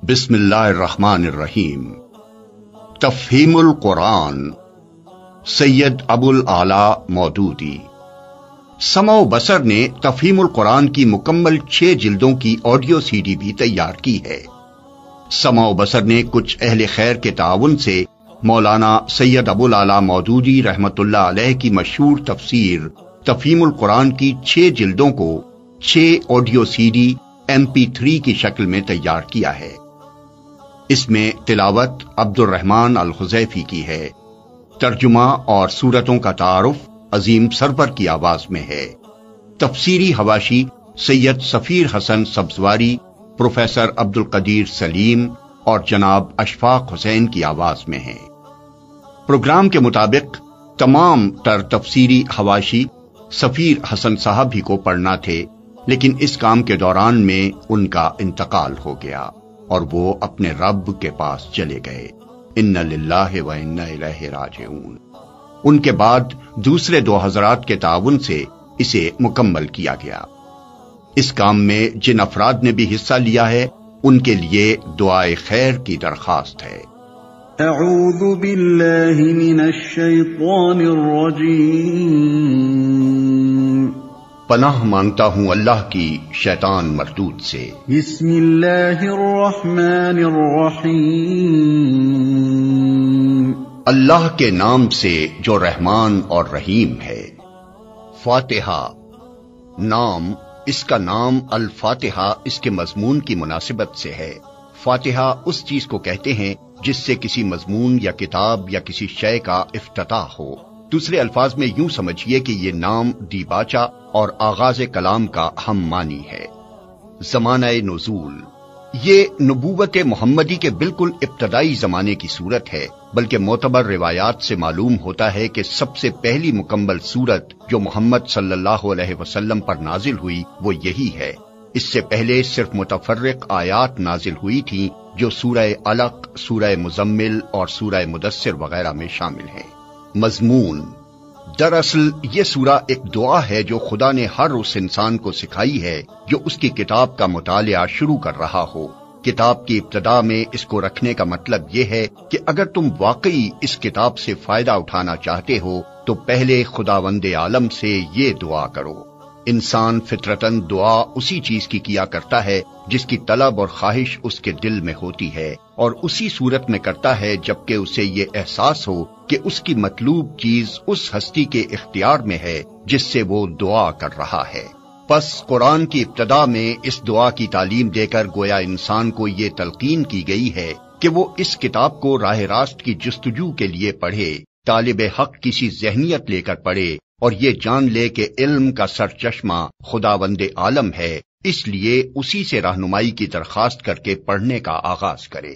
بسم اللہ الرحمن الرحیم۔ تفہیم القرآن، سید ابو الاعلیٰ مودودی۔ سمع و بصر نے تفہیم القرآن کی مکمل 6 جلدوں کی آڈیو سی ڈی بھی تیار کی ہے۔ سمع و بصر نے کچھ اہل خیر کے تعاون سے مولانا سید ابو الاعلیٰ مودودی رحمت اللہ علیہ کی مشہور تفسیر تفہیم القرآن کی 6 جلدوں کو 6 آڈیو سی ڈی MP3 کی شکل میں تیار کیا ہے۔ اس میں تلاوت عبد الرحمن الخزیفی کی ہے، ترجمہ اور سورتوں کا تعارف عظیم سرور کی آواز میں ہے، تفسیری حواشی سید سفیر حسن سبزواری، پروفیسر عبد القدیر سلیم اور جناب اشفاق حسین کی آواز میں ہے۔ پروگرام کے مطابق تمام تر تفسیری حواشی سفیر حسن صاحب ہی کو پڑھنا تھے، لیکن اس کام کے دوران میں ان کا انتقال ہو گیا اور وہ اپنے رب کے پاس چلے گئے۔ انا للہ و انا الیہ راجعون۔ ان کے بعد دوسرے 2 حضرات کے تعاون سے اسے مکمل کیا گیا۔ اس کام میں جن افراد نے بھی حصہ لیا ہے ان کے لیے دعائے خیر کی درخواست ہے۔ اعوذ باللہ من الشیطان الرجیم۔ پناہ مانگتا ہوں اللہ کی شیطان مردود سے۔ بسم اللہ الرحمن الرحیم۔ اللہ کے نام سے جو رحمان اور رحیم ہے۔ فاتحہ نام، اس کا نام الفاتحہ اس کے مضمون کی مناسبت سے ہے۔ فاتحہ اس چیز کو کہتے ہیں جس سے کسی مضمون یا کتاب یا کسی شے کا افتتاح ہو۔ دوسرے الفاظ میں یوں سمجھیے کہ یہ نام دیباچہ اور آغاز کلام کا ہم معنی ہے۔ زمانہ نزول، یہ نبوت محمدی کے بالکل ابتدائی زمانے کی صورت ہے، بلکہ معتبر روایات سے معلوم ہوتا ہے کہ سب سے پہلی مکمل صورت جو محمد صلی اللہ علیہ وسلم پر نازل ہوئی وہ یہی ہے۔ اس سے پہلے صرف متفرق آیات نازل ہوئی تھیں جو سورہ علق، سورہ مزمل اور سورہ مدثر وغیرہ میں شامل ہیں۔ مضمون، دراصل یہ سورہ ایک دعا ہے جو خدا نے ہر اس انسان کو سکھائی ہے جو اس کی کتاب کا مطالعہ شروع کر رہا ہو۔ کتاب کی ابتدا میں اس کو رکھنے کا مطلب یہ ہے کہ اگر تم واقعی اس کتاب سے فائدہ اٹھانا چاہتے ہو تو پہلے خداوند عالم سے یہ دعا کرو۔ انسان فطرتاً دعا اسی چیز کی کیا کرتا ہے جس کی طلب اور خواہش اس کے دل میں ہوتی ہے، اور اسی صورت میں کرتا ہے جبکہ اسے یہ احساس ہو کہ اس کی مطلوب چیز اس ہستی کے اختیار میں ہے جس سے وہ دعا کر رہا ہے۔ پس قرآن کی ابتدا میں اس دعا کی تعلیم دے کر گویا انسان کو یہ تلقین کی گئی ہے کہ وہ اس کتاب کو راہ راست کی جستجو کے لیے پڑھے، طالب حق کسی ذہنیت لے کر پڑھے اور یہ جان لے کہ علم کا سرچشمہ خداوند عالم ہے، اس لیے اسی سے رہنمائی کی درخواست کر کے پڑھنے کا آغاز کرے۔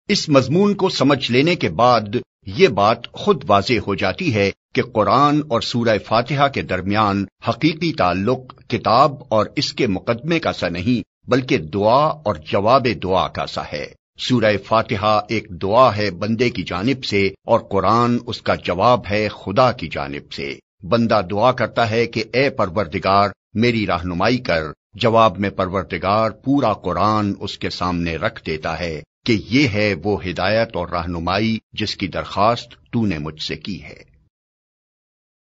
اس مضمون کو سمجھ لینے کے بعد یہ بات خود واضح ہو جاتی ہے کہ قرآن اور سورہ فاتحہ کے درمیان حقیقی تعلق کتاب اور اس کے مقدمے کا سا نہیں بلکہ دعا اور جواب دعا کا سا ہے۔ سورہ فاتحہ ایک دعا ہے بندے کی جانب سے اور قرآن اس کا جواب ہے خدا کی جانب سے۔ بندہ دعا کرتا ہے کہ اے پروردگار میری رہنمائی کر، جواب میں پروردگار پورا قرآن اس کے سامنے رکھ دیتا ہے کہ یہ ہے وہ ہدایت اور رہنمائی جس کی درخواست تو نے مجھ سے کی ہے۔